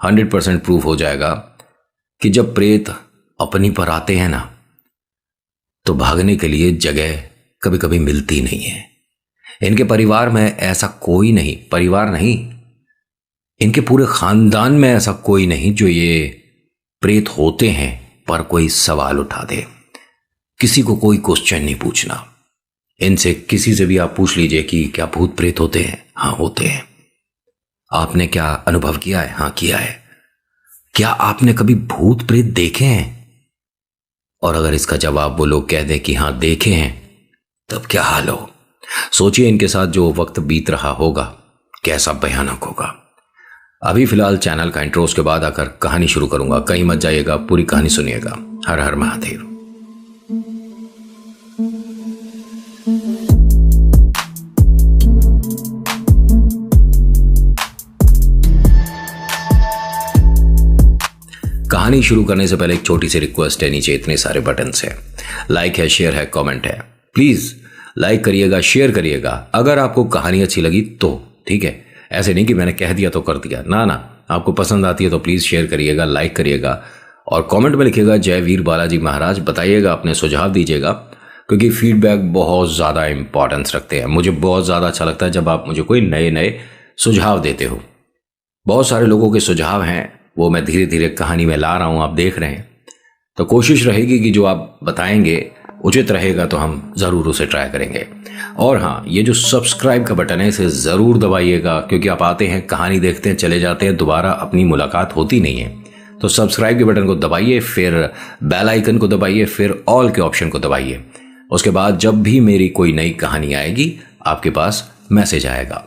100% proof हो जाएगा कि जब प्रेत अपनी पर आते हैं ना, तो भागने के लिए जगह कभी कभी मिलती नहीं है। इनके परिवार में ऐसा कोई नहीं, परिवार नहीं, इनके पूरे खानदान में ऐसा कोई नहीं जो ये प्रेत होते हैं पर कोई सवाल उठा दे। किसी को कोई क्वेश्चन नहीं पूछना। इनसे किसी से भी आप पूछ लीजिए कि क्या भूत प्रेत होते हैं? हाँ होते हैं। आपने क्या अनुभव किया है? हाँ किया है। क्या आपने कभी भूत प्रेत देखे हैं? और अगर इसका जवाब वो लोग कह दें कि हाँ देखे हैं, तब क्या हाल हो। सोचिए इनके साथ जो वक्त बीत रहा होगा कैसा भयानक होगा। अभी फिलहाल चैनल का इंट्रो, उसके बाद आकर कहानी शुरू करूंगा। कहीं मत जाइएगा, पूरी कहानी सुनिएगा। हर हर महादेव। कहानी शुरू करने से पहले एक छोटी सी रिक्वेस्ट है। नीचे इतने सारे बटन्स हैं, लाइक है, शेयर है, कमेंट है। प्लीज लाइक करिएगा, शेयर करिएगा। अगर आपको कहानी अच्छी लगी तो ठीक है, ऐसे नहीं कि मैंने कह दिया तो कर दिया, ना ना। आपको पसंद आती है तो प्लीज शेयर करिएगा, लाइक करिएगा और कमेंट में लिखिएगा जय वीर बालाजी महाराज। बताइएगा, अपने सुझाव दीजिएगा, क्योंकि फीडबैक बहुत ज़्यादा इंपॉर्टेंस रखते हैं। मुझे बहुत ज़्यादा अच्छा लगता है जब आप मुझे कोई नए नए सुझाव देते हो। बहुत सारे लोगों के सुझाव हैं, वो मैं धीरे धीरे कहानी में ला रहा हूँ, आप देख रहे हैं। तो कोशिश रहेगी कि जो आप बताएंगे उचित रहेगा तो हम ज़रूर उसे ट्राई करेंगे। और हाँ, ये जो सब्सक्राइब का बटन है इसे ज़रूर दबाइएगा, क्योंकि आप आते हैं, कहानी देखते हैं, चले जाते हैं, दोबारा अपनी मुलाकात होती नहीं है। तो सब्सक्राइब के बटन को दबाइए, फिर बेल आइकन को दबाइए, फिर ऑल के ऑप्शन को दबाइए। उसके बाद जब भी मेरी कोई नई कहानी आएगी आपके पास मैसेज आएगा।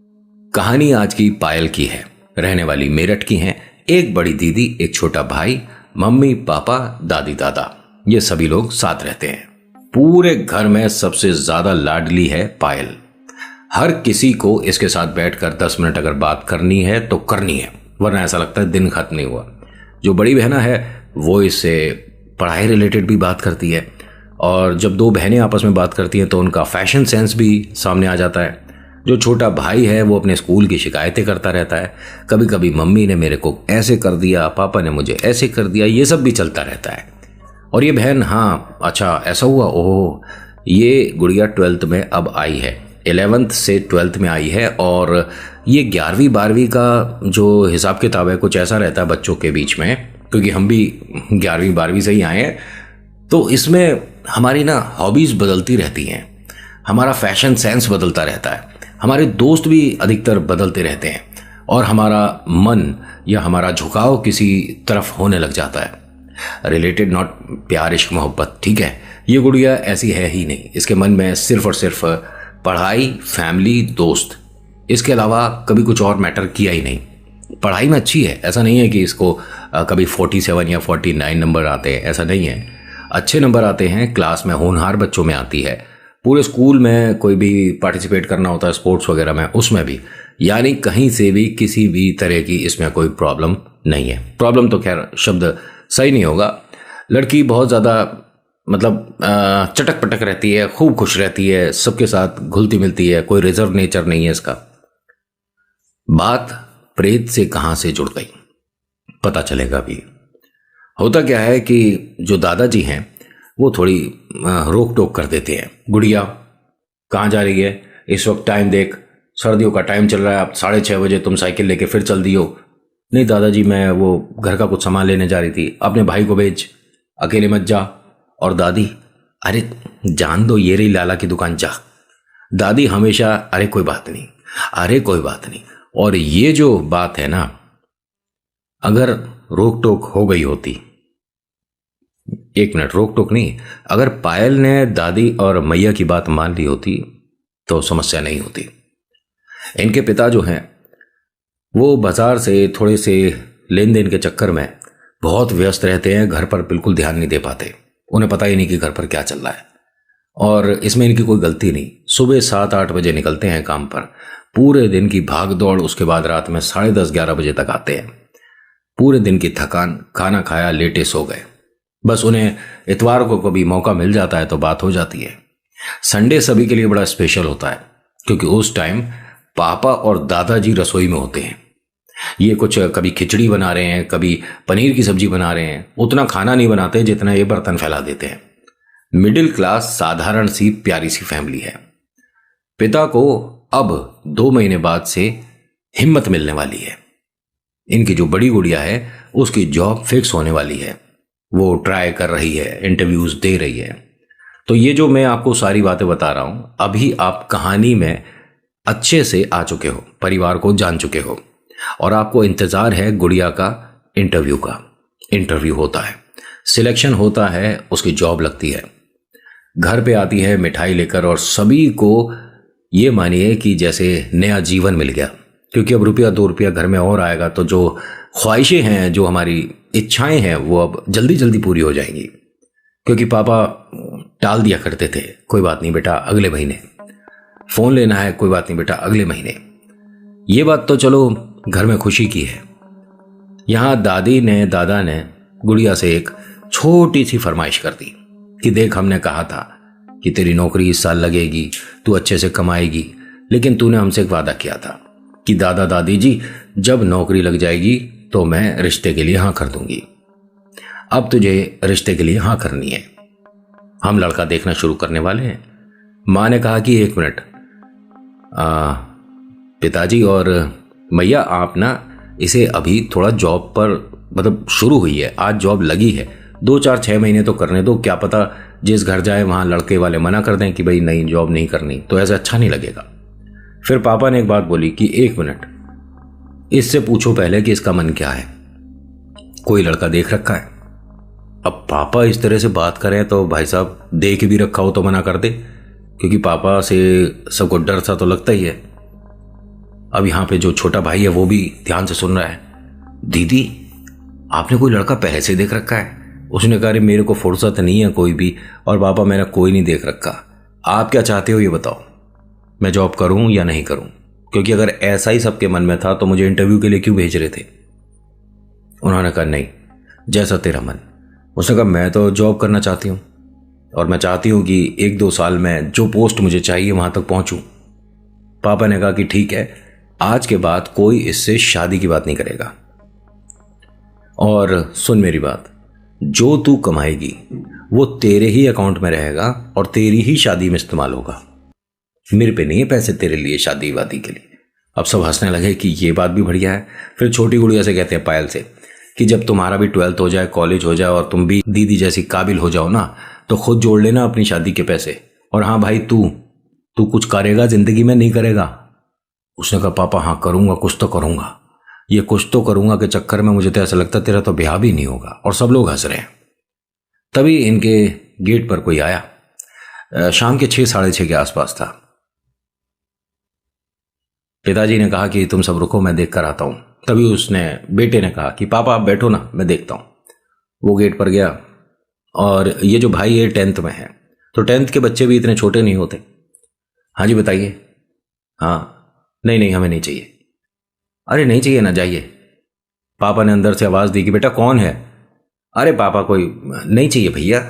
कहानी आज की पायल की है, रहने वाली मेरठ की है। एक बड़ी दीदी, एक छोटा भाई, मम्मी पापा, दादी दादा, ये सभी लोग साथ रहते हैं। पूरे घर में सबसे ज्यादा लाडली है पायल। हर किसी को इसके साथ बैठकर 10 मिनट अगर बात करनी है तो करनी है, वरना ऐसा लगता है दिन खत्म नहीं हुआ। जो बड़ी बहना है वो इससे पढ़ाई रिलेटेड भी बात करती है, और जब दो बहनें आपस में बात करती हैं तो उनका फैशन सेंस भी सामने आ जाता है। जो छोटा भाई है वो अपने स्कूल की शिकायतें करता रहता है। कभी कभी मम्मी ने मेरे को ऐसे कर दिया, पापा ने मुझे ऐसे कर दिया, ये सब भी चलता रहता है। और ये बहन, हाँ अच्छा ऐसा हुआ, ओह ये गुड़िया 12th में अब आई है, 11th से 12th में आई है। और ये 11वीं 12वीं का जो हिसाब किताब है कुछ ऐसा रहता है बच्चों के बीच में, क्योंकि हम भी 11वीं 12वीं से ही आए हैं। तो इसमें हमारी ना हॉबीज बदलती रहती हैं, हमारा फैशन सेंस बदलता रहता है, हमारे दोस्त भी अधिकतर बदलते रहते हैं, और हमारा मन या हमारा झुकाव किसी तरफ होने लग जाता है। रिलेटेड नॉट प्यार इश्क मोहब्बत, ठीक है। ये गुड़िया ऐसी है ही नहीं, इसके मन में सिर्फ और सिर्फ पढ़ाई, फैमिली, दोस्त, इसके अलावा कभी कुछ और मैटर किया ही नहीं। पढ़ाई में अच्छी है, ऐसा नहीं है कि इसको कभी 47 या 49 नंबर आते हैं, ऐसा नहीं है। अच्छे नंबर आते हैं, क्लास में होनहार बच्चों में आती है, पूरे स्कूल में कोई भी पार्टिसिपेट करना होता है स्पोर्ट्स वगैरह में, उसमें भी, यानी कहीं से भी किसी भी तरह की इसमें कोई प्रॉब्लम नहीं है। प्रॉब्लम तो खैर शब्द सही नहीं होगा। लड़की बहुत ज़्यादा मतलब चटक पटक रहती है, खूब खुश रहती है, सबके साथ घुलती मिलती है, कोई रिजर्व नेचर नहीं है इसका। बात प्रेत से कहाँ से जुड़ गई पता चलेगा भी। होता क्या है कि जो दादाजी हैं वो थोड़ी रोक टोक कर देते हैं। गुड़िया कहाँ जा रही है इस वक्त? टाइम देख, सर्दियों का टाइम चल रहा है, अब 6:30 बजे तुम साइकिल लेके फिर चल दी हो। नहीं दादाजी, मैं वो घर का कुछ सामान लेने जा रही थी, अपने भाई को भेज, अकेले मत जा। और दादी, अरे जान दो, ये रही लाला की दुकान, जा। दादी हमेशा अरे कोई बात नहीं, अरे कोई बात नहीं। और ये जो बात है ना, अगर रोक टोक हो गई होती, एक मिनट, रोक टोक नहीं, अगर पायल ने दादी और मैया की बात मान ली होती तो समस्या नहीं होती। इनके पिता जो हैं वो बाजार से थोड़े से लेन देन के चक्कर में बहुत व्यस्त रहते हैं, घर पर बिल्कुल ध्यान नहीं दे पाते, उन्हें पता ही नहीं कि घर पर क्या चल रहा है। और इसमें इनकी कोई गलती नहीं। सुबह 7-8 बजे निकलते हैं काम पर, पूरे दिन की भाग दौड़, उसके बाद रात में 10:30-11 बजे तक आते हैं। पूरे दिन की थकान, खाना खाया, लेटे सो गए। बस उन्हें इतवार को कभी मौका मिल जाता है तो बात हो जाती है। संडे सभी के लिए बड़ा स्पेशल होता है, क्योंकि उस टाइम पापा और दादाजी रसोई में होते हैं। ये कुछ कभी खिचड़ी बना रहे हैं, कभी पनीर की सब्जी बना रहे हैं, उतना खाना नहीं बनाते जितना ये बर्तन फैला देते हैं। मिडिल क्लास साधारण सी प्यारी सी फैमिली है। पिता को अब 2 महीने बाद से हिम्मत मिलने वाली है। इनकी जो बड़ी गुड़िया है उसकी जॉब फिक्स होने वाली है, वो ट्राई कर रही है, इंटरव्यूज दे रही है। तो ये जो मैं आपको सारी बातें बता रहा हूं, अभी आप कहानी में अच्छे से आ चुके हो, परिवार को जान चुके हो, और आपको इंतजार है गुड़िया का इंटरव्यू का। इंटरव्यू होता है, सिलेक्शन होता है, उसकी जॉब लगती है, घर पे आती है मिठाई लेकर, और सभी को ये मानिए कि जैसे नया जीवन मिल गया, क्योंकि अब रुपया 2 रुपया घर में और आएगा तो जो ख्वाहिशें हैं, जो हमारी इच्छाएं हैं, वो अब जल्दी जल्दी पूरी हो जाएंगी। क्योंकि पापा टाल दिया करते थे, कोई बात नहीं बेटा अगले महीने, फोन लेना है, कोई बात नहीं बेटा अगले महीने। ये बात तो चलो घर में खुशी की है। यहां दादा ने गुड़िया से एक छोटी सी फरमाइश कर दी कि देख, हमने कहा था कि तेरी नौकरी इस साल लगेगी, तू अच्छे से कमाएगी, लेकिन तूने हमसे एक वादा किया था कि दादा दादी जी जब नौकरी लग जाएगी तो मैं रिश्ते के लिए हाँ कर दूंगी। अब तुझे रिश्ते के लिए हाँ करनी है, हम लड़का देखना शुरू करने वाले हैं। माँ ने कहा कि 1 मिनट, पिताजी और मैया, आप ना इसे अभी थोड़ा जॉब पर, मतलब शुरू हुई है, आज जॉब लगी है, 2-4-6 महीने तो करने दो, क्या पता जिस घर जाए वहां लड़के वाले मना कर दें कि भाई नहीं जॉब नहीं करनी, तो ऐसा अच्छा नहीं लगेगा। फिर पापा ने एक बात बोली कि 1 मिनट, इससे पूछो पहले कि इसका मन क्या है, कोई लड़का देख रखा है। अब पापा इस तरह से बात करें तो भाई साहब देख भी रखा हो तो मना कर दे, क्योंकि पापा से सबको डर सा तो लगता ही है। अब यहाँ पे जो छोटा भाई है वो भी ध्यान से सुन रहा है। दीदी, आपने कोई लड़का पहले से देख रखा है? उसने कहा अरे मेरे को फुर्सत नहीं है कोई भी, और पापा मैंने कोई नहीं देख रखा, आप क्या चाहते हो ये बताओ, मैं जॉब करूं या नहीं करूं? क्योंकि अगर ऐसा ही सबके मन में था तो मुझे इंटरव्यू के लिए क्यों भेज रहे थे? उन्होंने कहा नहीं, जैसा तेरा मन। उसने कहा मैं तो जॉब करना चाहती हूँ, और मैं चाहती हूँ कि 1-2 साल में जो पोस्ट मुझे चाहिए वहां तक पहुंचूं। पापा ने कहा कि ठीक है, आज के बाद कोई इससे शादी की बात नहीं करेगा, और सुन मेरी बात, जो तू कमाएगी वो तेरे ही अकाउंट में रहेगा और तेरी ही शादी में इस्तेमाल होगा, मेरे पे नहीं है पैसे तेरे लिए शादी वादी के लिए। अब सब हंसने लगे कि ये बात भी बढ़िया है। फिर छोटी गुड़िया से कहते हैं, पायल से, कि जब तुम्हारा भी 12th हो जाए, कॉलेज हो जाए, और तुम भी दीदी जैसी काबिल हो जाओ ना, तो खुद जोड़ लेना अपनी शादी के पैसे। और हाँ भाई, तू कुछ करेगा जिंदगी में, नहीं करेगा? उसने कहा पापा हाँ करूंगा, कुछ तो करूंगा, ये कुछ तो करूंगा के चक्कर में मुझे तो ऐसा लगता तेरा तो ब्याह भी नहीं होगा। और सब लोग हंस रहे हैं। तभी इनके गेट पर कोई आया, शाम के 6-6:30 के आसपास था। पिताजी ने कहा कि तुम सब रुको, मैं देख कर आता हूं। तभी उसने बेटे ने कहा कि पापा आप बैठो ना, मैं देखता हूं। वो गेट पर गया, और ये जो भाई है 10th में है, तो 10th के बच्चे भी इतने छोटे नहीं होते। हाँ जी बताइए। हाँ, नहीं हमें नहीं चाहिए। अरे नहीं चाहिए ना, जाइए। पापा ने अंदर से आवाज दी कि बेटा कौन है? अरे पापा कोई नहीं चाहिए भैया,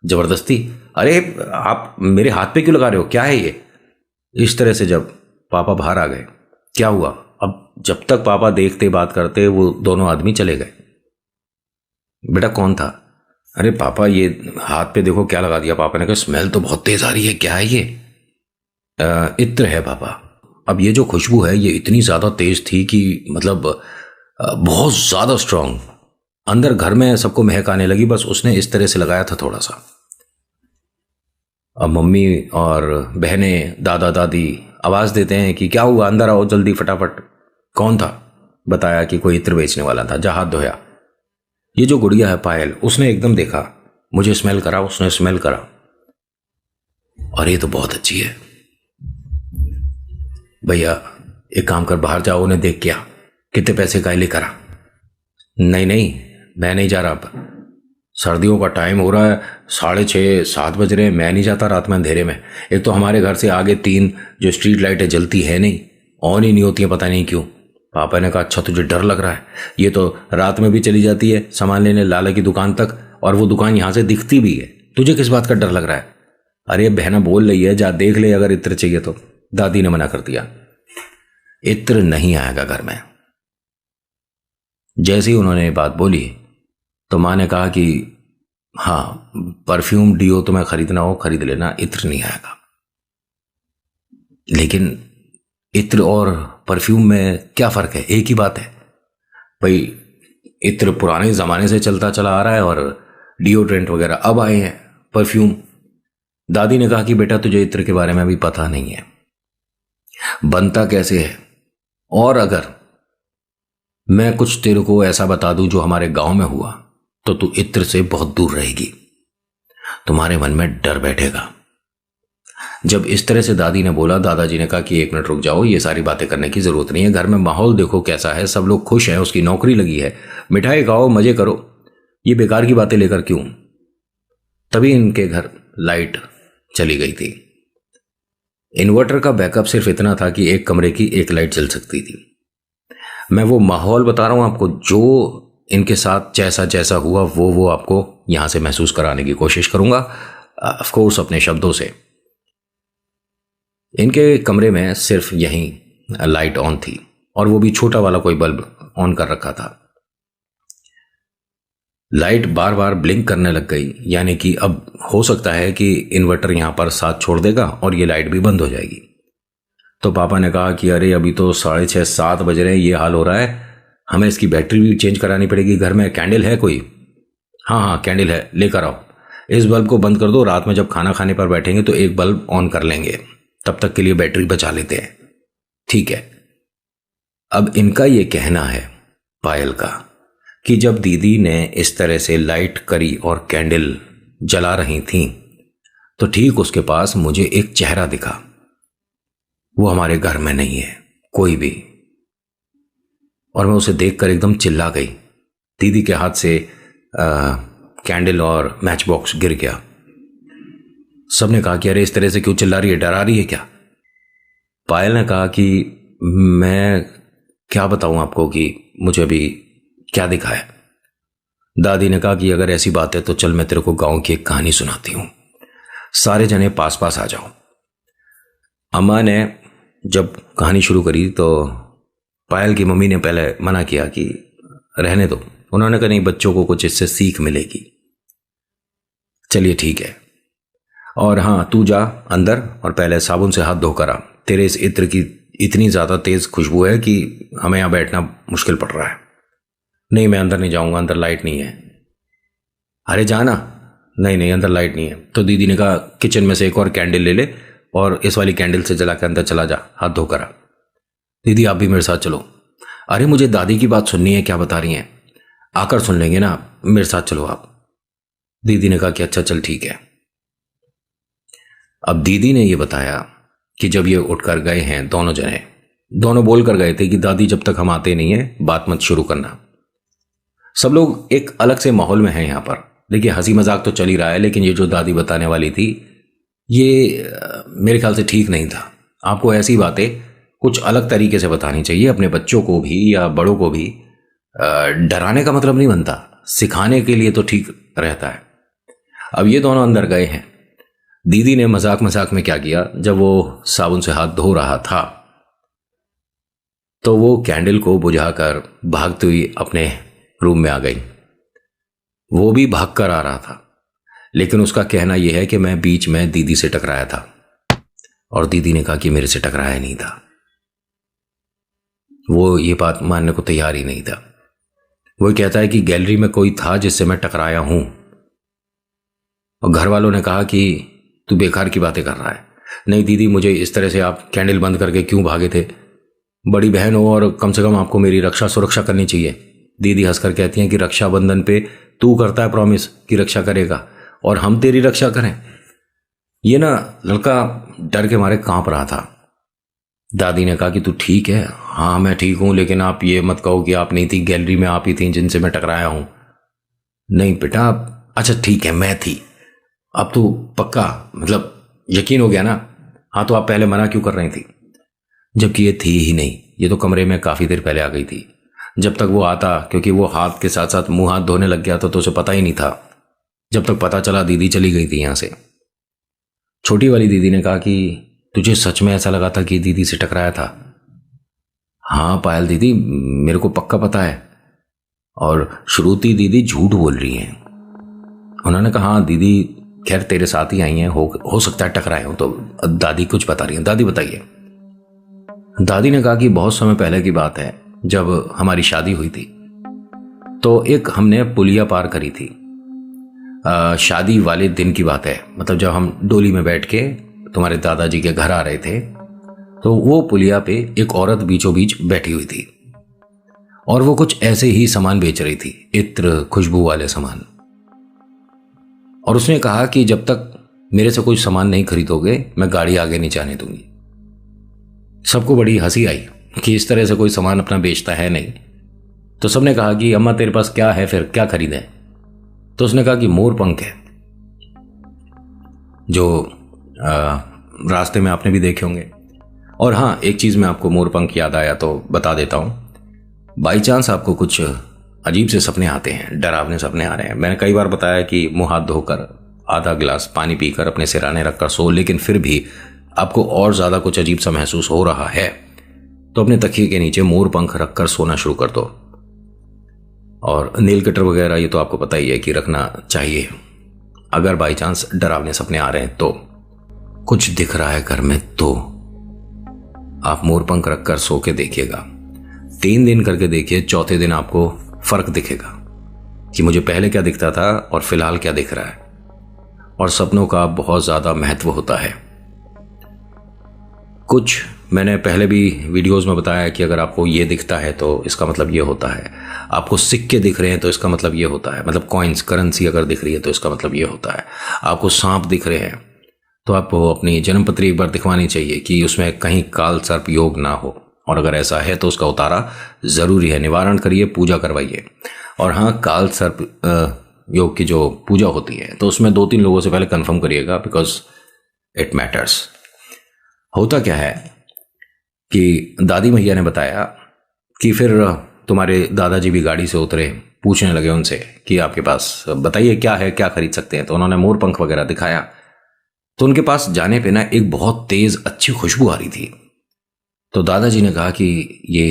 जबरदस्ती। अरे आप मेरे हाथ पे क्यों लगा रहे हो, क्या है ये? इस तरह से जब पापा बाहर आ गए, क्या हुआ? अब जब तक पापा देखते बात करते, वो दोनों आदमी चले गए। बेटा कौन था? अरे पापा ये हाथ पे देखो क्या लगा दिया। पापा ने कहा स्मेल तो बहुत तेज आ रही है, क्या है ये? इत्र है पापा। अब ये जो खुशबू है ये इतनी ज्यादा तेज थी कि मतलब बहुत ज्यादा स्ट्रांग, अंदर घर में सबको महक आने लगी। बस उसने इस तरह से लगाया था थोड़ा सा। अब मम्मी और बहनें, दादा दादी आवाज देते हैं कि क्या हुआ, अंदर आओ जल्दी फटाफट। कौन था? बताया कि कोई इत्र बेचने वाला था, जा हाथ धोया। ये जो गुड़िया है पायल, उसने एकदम देखा, मुझे स्मेल करा, उसने स्मेल करा, और ये तो बहुत अच्छी है। भैया एक काम कर, बाहर जाओ, उन्हें देख क्या, कितने पैसे का लेकर आ। नहीं मैं नहीं जा रहा, अब सर्दियों का टाइम हो रहा है, 6:30-7 बज रहे हैं, मैं नहीं जाता रात में अंधेरे में। एक तो हमारे घर से आगे 3 जो स्ट्रीट लाइटें जलती है नहीं, ऑन ही नहीं होती है, पता नहीं क्यों। पापा ने कहा अच्छा तुझे डर लग रहा है, ये तो रात में भी चली जाती है सामान लेने लाला की दुकान तक, और वो दुकान यहां से दिखती भी है, तुझे किस बात का डर लग रहा है? अरे बहना बोल रही है, जा देख ले अगर इत्र चाहिए तो। दादी ने मना कर दिया, इत्र नहीं आएगा घर में। जैसे ही उन्होंने ये बात बोली तो माँ ने कहा कि हाँ, परफ्यूम डियो तुम्हें खरीदना हो खरीद लेना, इत्र नहीं आएगा। लेकिन इत्र और परफ्यूम में क्या फ़र्क है? एक ही बात है भाई। इत्र पुराने ज़माने से चलता चला आ रहा है और डिओड्रेंट वगैरह अब आए हैं, परफ्यूम। दादी ने कहा कि बेटा तुझे इत्र के बारे में अभी पता नहीं है, बनता कैसे है, और अगर मैं कुछ तेरे को ऐसा बता दूं जो हमारे गांव में हुआ तो तू इत्र से बहुत दूर रहेगी, तुम्हारे मन में डर बैठेगा। जब इस तरह से दादी ने बोला, दादाजी ने कहा कि 1 मिनट रुक जाओ, ये सारी बातें करने की जरूरत नहीं है, घर में माहौल देखो कैसा है, सब लोग खुश हैं, उसकी नौकरी लगी है, मिठाई खाओ मजे करो, ये बेकार की बातें लेकर क्यों। तभी इनके घर लाइट चली गई थी। इन्वर्टर का बैकअप सिर्फ इतना था कि एक कमरे की एक लाइट जल सकती थी। मैं वो माहौल बता रहा हूं आपको, जो इनके साथ जैसा जैसा हुआ वो आपको यहां से महसूस कराने की कोशिश करूंगा, ऑफ कोर्स अपने शब्दों से। इनके कमरे में सिर्फ यहीं लाइट ऑन थी और वो भी छोटा वाला कोई बल्ब ऑन कर रखा था। लाइट बार बार ब्लिंक करने लग गई, यानी कि अब हो सकता है कि इन्वर्टर यहां पर साथ छोड़ देगा और ये लाइट भी बंद हो जाएगी। तो पापा ने कहा कि अरे अभी तो 6:30-7 बज रहे हैं, ये हाल हो रहा है, हमें इसकी बैटरी भी चेंज करानी पड़ेगी। घर में कैंडल है कोई? हाँ हाँ कैंडल है, लेकर आओ। इस बल्ब को बंद कर दो, रात में जब खाना खाने पर बैठेंगे तो एक बल्ब ऑन कर लेंगे, तब तक के लिए बैटरी बचा लेते हैं, ठीक है। अब इनका ये कहना है, पायल का, कि जब दीदी ने इस तरह से लाइट करी और कैंडल जला रही थी तो ठीक उसके पास मुझे एक चेहरा दिखा। वो हमारे घर में नहीं है कोई भी, और मैं उसे देखकर एकदम चिल्ला गई। दीदी के हाथ से कैंडल और मैच बॉक्स गिर गया। सबने कहा कि अरे इस तरह से क्यों चिल्ला रही है, डरा रही है क्या? पायल ने कहा कि मैं क्या बताऊं आपको कि मुझे अभी क्या दिखा है। दादी ने कहा कि अगर ऐसी बात है तो चल मैं तेरे को गांव की एक कहानी सुनाती हूं, सारे जने पास पास आ जाओ। अम्मा ने जब कहानी शुरू करी तो पायल की मम्मी ने पहले मना किया कि रहने दो। उन्होंने कहा नहीं, बच्चों को कुछ इससे सीख मिलेगी। चलिए ठीक है, और हाँ तू जा अंदर और पहले साबुन से हाथ धोकर आ, तेरे इस इत्र की इतनी ज़्यादा तेज़ खुशबू है कि हमें यहाँ बैठना मुश्किल पड़ रहा है। नहीं मैं अंदर नहीं जाऊँगा, अंदर लाइट नहीं है। अरे जाना। नहीं नहीं अंदर लाइट नहीं है। तो दीदी ने कहा किचन में से एक और कैंडल ले ले और इस वाली कैंडल से जला के अंदर चला जा, हाथ धोकर आ। दीदी आप भी मेरे साथ चलो। अरे मुझे दादी की बात सुननी है, क्या बता रही हैं, आकर सुन लेंगे ना, मेरे साथ चलो आप। दीदी ने कहा कि अच्छा चल ठीक है। अब दीदी ने ये बताया कि जब ये उठकर गए हैं दोनों जने, दोनों बोल कर गए थे कि दादी जब तक हम आते नहीं है बात मत शुरू करना। सब लोग एक अलग से माहौल में हैं यहाँ पर। देखिए हंसी मजाक तो चल ही रहा है, लेकिन ये जो दादी बताने वाली थी ये मेरे ख्याल से ठीक नहीं था। आपको ऐसी बातें कुछ अलग तरीके से बतानी चाहिए, अपने बच्चों को भी या बड़ों को भी। डराने का मतलब नहीं बनता, सिखाने के लिए तो ठीक रहता है। अब ये दोनों अंदर गए हैं। दीदी ने मजाक मजाक में क्या किया, जब वो साबुन से हाथ धो रहा था तो वो कैंडल को बुझाकर भागती हुई अपने रूम में आ गई। वो भी भागकर आ रहा था, लेकिन उसका कहना यह है कि मैं बीच में दीदी से टकराया था और दीदी ने कहा कि मेरे से टकराया नहीं था। वो ये बात मानने को तैयार ही नहीं था। वो कहता है कि गैलरी में कोई था जिससे मैं टकराया हूं, और घर वालों ने कहा कि तू बेकार की बातें कर रहा है। नहीं दीदी, मुझे इस तरह से आप कैंडल बंद करके क्यों भागे थे? बड़ी बहन हो और कम से कम आपको मेरी रक्षा सुरक्षा करनी चाहिए। दीदी हंसकर कहती हैं कि रक्षाबंधन पे तू करता है प्रॉमिस कि रक्षा करेगा और हम तेरी रक्षा करें। ये ना लड़का डर के मारे कांप रहा था। दादी ने कहा कि तू ठीक है? हाँ मैं ठीक हूं, लेकिन आप ये मत कहो कि आप नहीं थी गैलरी में, आप ही थी जिनसे मैं टकराया हूं। नहीं बेटा, अच्छा ठीक है मैं थी। अब तो पक्का मतलब यकीन हो गया ना? हाँ तो आप पहले मना क्यों कर रही थी? जबकि ये थी ही नहीं, ये तो कमरे में काफी देर पहले आ गई थी। जब तक वो आता, क्योंकि वो हाथ के साथ साथ मुंह हाथ धोने लग गया था तो उसे पता ही नहीं था। जब तक पता चला दीदी चली गई थी यहां से। छोटी वाली दीदी ने कहा कि तुझे सच में ऐसा लगा था कि दीदी से टकराया था? हाँ पायल दीदी, मेरे को पक्का पता है। और श्रुति दीदी झूठ बोल रही हैं। उन्होंने कहा हाँ दीदी खैर तेरे साथ ही आई हैं, हो सकता है टकराए हो। तो दादी कुछ बता रही हैं। दादी बताइए। दादी ने कहा कि बहुत समय पहले की बात है, जब हमारी शादी हुई थी तो एक हमने पुलिया पार करी थी। शादी वाले दिन की बात है, मतलब जब हम डोली में बैठ के तुम्हारे दादाजी के घर आ रहे थे तो वो पुलिया पे एक औरत बीचों बीच बैठी हुई थी और वो कुछ ऐसे ही सामान बेच रही थी, इत्र खुशबू वाले सामान। और उसने कहा कि जब तक मेरे से कोई सामान नहीं खरीदोगे मैं गाड़ी आगे नहीं जाने दूंगी। सबको बड़ी हंसी आई कि इस तरह से कोई सामान अपना बेचता है नहीं। तो सबने कहा कि अम्मा तेरे पास क्या है, फिर क्या खरीदें? तो उसने कहा कि मोर पंख है, जो रास्ते में आपने भी देखे होंगे। और हाँ, एक चीज़ में आपको मोर पंख याद आया तो बता देता हूँ। बाई चांस आपको कुछ अजीब से सपने आते हैं, डरावने सपने आ रहे हैं, मैंने कई बार बताया कि मुंह हाथ धोकर आधा गिलास पानी पीकर अपने सिराने रखकर सो, लेकिन फिर भी आपको और ज़्यादा कुछ अजीब सा महसूस हो रहा है तो अपने तकिए के नीचे मोर पंख रखकर सोना शुरू कर दो। और नील कटर वगैरह ये तो आपको पता ही है कि रखना चाहिए। अगर बाई चांस डरावने सपने आ रहे हैं तो, कुछ दिख रहा है घर में तो आप मोर पंख रखकर सो के देखिएगा। 3 दिन करके देखिए, चौथे दिन आपको फर्क दिखेगा कि मुझे पहले क्या दिखता था और फिलहाल क्या दिख रहा है। और सपनों का बहुत ज्यादा महत्व होता है। कुछ मैंने पहले भी वीडियोस में बताया कि अगर आपको ये दिखता है तो इसका मतलब ये होता है, आपको सिक्के दिख रहे हैं तो इसका मतलब ये होता है, मतलब कॉइन्स करेंसी अगर दिख रही है तो इसका मतलब ये होता है, आपको सांप दिख रहे हैं तो आपको अपनी जन्मपत्री एक बार दिखवानी चाहिए कि उसमें कहीं काल सर्प योग ना हो। और अगर ऐसा है तो उसका उतारा जरूरी है, निवारण करिए, पूजा करवाइए। और हाँ, काल सर्प योग की जो पूजा होती है तो उसमें 2-3 लोगों से पहले कंफर्म करिएगा, बिकॉज इट मैटर्स। होता क्या है कि दादी मैया ने बताया कि फिर तुम्हारे दादाजी भी गाड़ी से उतरे, पूछने लगे उनसे कि आपके पास बताइए क्या है, क्या खरीद सकते हैं। तो उन्होंने मोर पंख वगैरह दिखाया। तो उनके पास जाने पे ना एक बहुत तेज अच्छी खुशबू आ रही थी। तो दादाजी ने कहा कि ये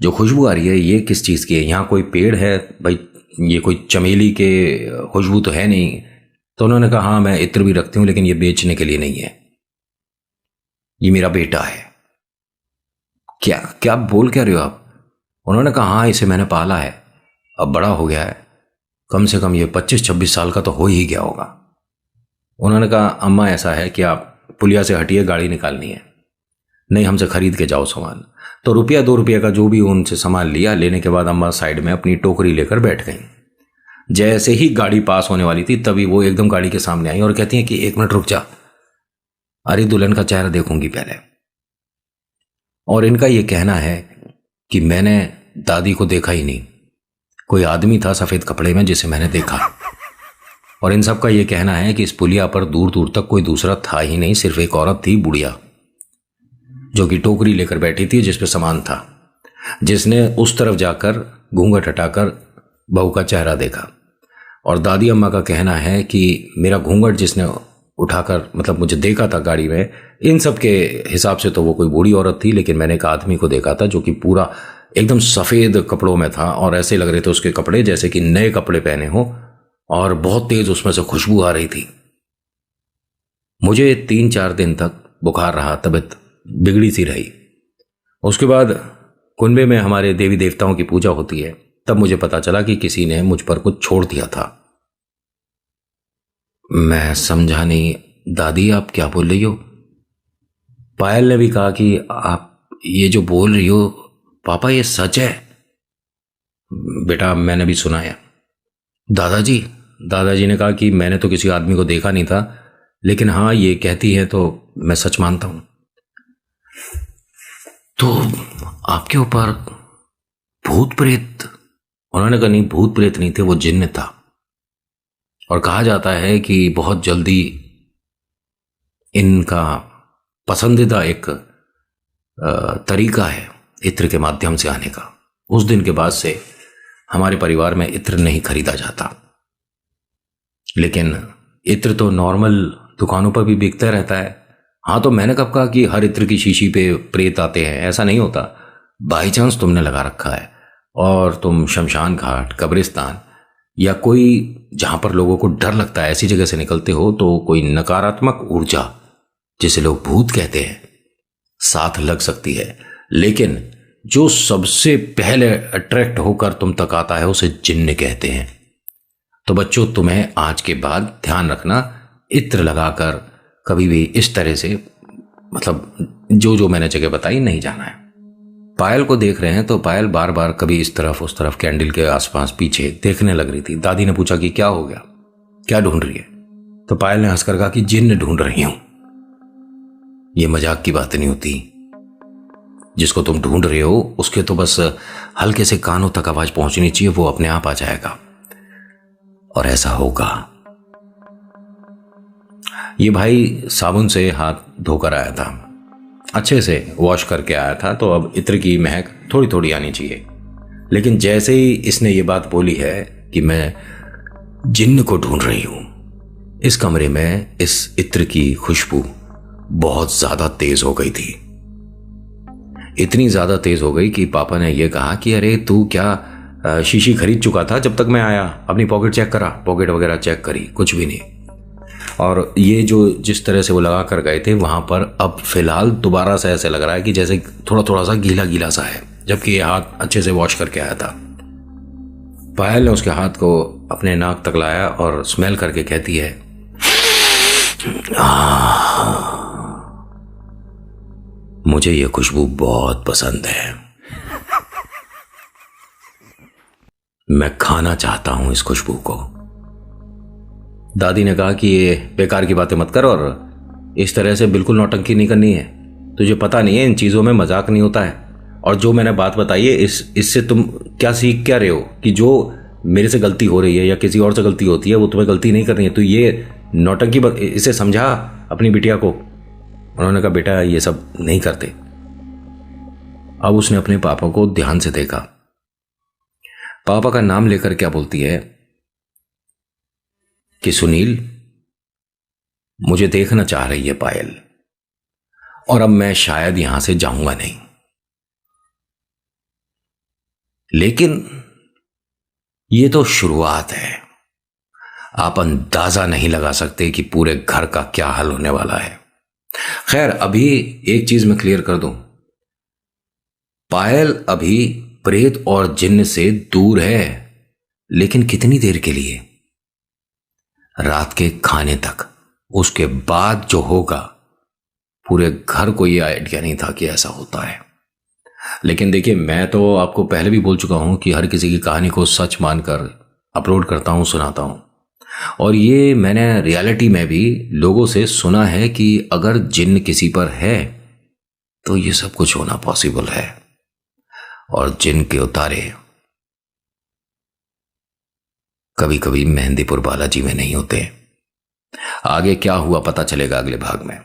जो खुशबू आ रही है ये किस चीज़ की है, यहाँ कोई पेड़ है भाई, ये कोई चमेली के खुशबू तो है नहीं। तो उन्होंने कहा हाँ मैं इत्र भी रखती हूँ लेकिन ये बेचने के लिए नहीं है, ये मेरा बेटा है। क्या क्या बोल क्या रहे हो आप? उन्होंने कहा हाँ इसे मैंने पाला है, अब बड़ा हो गया है, कम से कम ये 25-26 साल का तो हो ही गया होगा। उन्होंने कहा अम्मा ऐसा है कि आप पुलिया से हटिए, गाड़ी निकालनी है, नहीं हमसे खरीद के जाओ सामान। तो ₹1-2 का जो भी उनसे सामान लिया, लेने के बाद अम्मा साइड में अपनी टोकरी लेकर बैठ गई। जैसे ही गाड़ी पास होने वाली थी तभी वो एकदम गाड़ी के सामने आई और कहती हैं कि 1 मिनट रुक जा, अरे दुल्हन का चेहरा देखूंगी पहले। और इनका ये कहना है कि मैंने दादी को देखा ही नहीं, कोई आदमी था सफेद कपड़े में जिसे मैंने देखा। और इन सब का ये कहना है कि इस पुलिया पर दूर दूर तक कोई दूसरा था ही नहीं, सिर्फ एक औरत थी, बुढ़िया, जो कि टोकरी लेकर बैठी थी जिसपे सामान था, जिसने उस तरफ जाकर घूंघट हटाकर बहू का चेहरा देखा। और दादी अम्मा का कहना है कि मेरा घूंघट जिसने उठाकर मतलब मुझे देखा था गाड़ी में, इन सब के हिसाब से तो वो कोई बूढ़ी औरत थी, लेकिन मैंने एक आदमी को देखा था जो कि पूरा एकदम सफ़ेद कपड़ों में था और ऐसे लग रहे थे उसके कपड़े जैसे कि नए कपड़े पहने हो, और बहुत तेज उसमें से खुशबू आ रही थी। मुझे 3-4 दिन तक बुखार रहा, तबीयत बिगड़ी सी रही। उसके बाद कुंबे में हमारे देवी देवताओं की पूजा होती है, तब मुझे पता चला कि किसी ने मुझ पर कुछ छोड़ दिया था। मैं समझा नहीं, दादी आप क्या बोल रही हो? पायल ने भी कहा कि आप ये जो बोल रही हो पापा ये सच है? बेटा मैंने भी सुना है। दादाजी ने कहा कि मैंने तो किसी आदमी को देखा नहीं था, लेकिन हाँ ये कहती है तो मैं सच मानता हूं। तो आपके ऊपर भूत प्रेत? उन्होंने कहा नहीं, भूत प्रेत नहीं थे, वो जिन्न था। और कहा जाता है कि बहुत जल्दी इनका पसंदीदा एक तरीका है इत्र के माध्यम से आने का। उस दिन के बाद से हमारे परिवार में इत्र नहीं खरीदा जाता, लेकिन इत्र तो नॉर्मल दुकानों पर भी बिकता रहता है। हाँ तो मैंने कब कहा कि हर इत्र की शीशी पे प्रेत आते हैं? ऐसा नहीं होता, बाई चांस तुमने लगा रखा है और तुम शमशान घाट, कब्रिस्तान या कोई जहां पर लोगों को डर लगता है ऐसी जगह से निकलते हो तो कोई नकारात्मक ऊर्जा, जिसे लोग भूत कहते हैं, साथ लग सकती है। लेकिन जो सबसे पहले अट्रैक्ट होकर तुम तक आता है उसे जिन्न कहते हैं। तो बच्चों, तुम्हें आज के बाद ध्यान रखना, इत्र लगाकर कभी भी इस तरह से, मतलब जो मैंने जगह बताई, नहीं जाना है। पायल को देख रहे हैं तो पायल बार बार कभी इस तरफ उस तरफ कैंडल के आसपास पीछे देखने लग रही थी। दादी ने पूछा कि क्या हो गया, क्या ढूंढ रही है? तो पायल ने हंसकर कहा कि जिन्न ढूंढ रही हूं। ये मजाक की बात नहीं होती। जिसको तुम ढूंढ रहे हो उसके तो बस हल्के से कानों तक आवाज पहुंचनी चाहिए, वो अपने आप आ जाएगा और ऐसा होगा। ये भाई साबुन से हाथ धोकर आया था, अच्छे से वॉश करके आया था, तो अब इत्र की महक थोड़ी थोड़ी आनी चाहिए। लेकिन जैसे ही इसने ये बात बोली है कि मैं जिन्न को ढूंढ रही हूं, इस कमरे में इस इत्र की खुशबू बहुत ज्यादा तेज हो गई थी। इतनी ज्यादा तेज हो गई कि पापा ने यह कहा कि अरे तू क्या शीशी खरीद चुका था जब तक मैं आया? अपनी पॉकेट चेक करा, पॉकेट वगैरह चेक करी, कुछ भी नहीं। और ये जो जिस तरह से वो लगा कर गए थे वहां पर अब फिलहाल दोबारा से ऐसे लग रहा है कि जैसे थोड़ा थोड़ा सा गीला गीला सा है, जबकि ये हाथ अच्छे से वॉश करके आया था। पायल ने उसके हाथ को अपने नाक तक लाया और स्मेल करके कहती है, मुझे ये खुशबू बहुत पसंद है, मैं खाना चाहता हूं इस खुशबू को। दादी ने कहा कि ये बेकार की बातें मत कर और इस तरह से बिल्कुल नौटंकी नहीं करनी है। तुझे पता नहीं है इन चीजों में मजाक नहीं होता है। और जो मैंने बात बताई है इससे तुम क्या सीख क्या रहे हो कि जो मेरे से गलती हो रही है या किसी और से गलती होती है वो तुम्हें गलती नहीं करनी है। तो ये नौटंकी इसे समझा अपनी बिटिया को। उन्होंने कहा बेटा ये सब नहीं करते। अब उसने अपने पापा को ध्यान से देखा। पापा का नाम लेकर क्या बोलती है कि सुनील, मुझे देखना चाह रही है पायल, और अब मैं शायद यहां से जाऊंगा नहीं। लेकिन ये तो शुरुआत है, आप अंदाजा नहीं लगा सकते कि पूरे घर का क्या हाल होने वाला है। खैर, अभी एक चीज मैं क्लियर कर दूं, पायल अभी प्रेत और जिन्न से दूर है, लेकिन कितनी देर के लिए? रात के खाने तक। उसके बाद जो होगा, पूरे घर को यह आइडिया नहीं था कि ऐसा होता है। लेकिन देखिए, मैं तो आपको पहले भी बोल चुका हूं कि हर किसी की कहानी को सच मानकर अपलोड करता हूं, सुनाता हूं। और ये मैंने रियलिटी में भी लोगों से सुना है कि अगर जिन्न किसी पर है तो ये सब कुछ होना पॉसिबल है। और जिन्न के उतारे कभी कभी मेहंदीपुर बालाजी में नहीं होते। आगे क्या हुआ पता चलेगा अगले भाग में।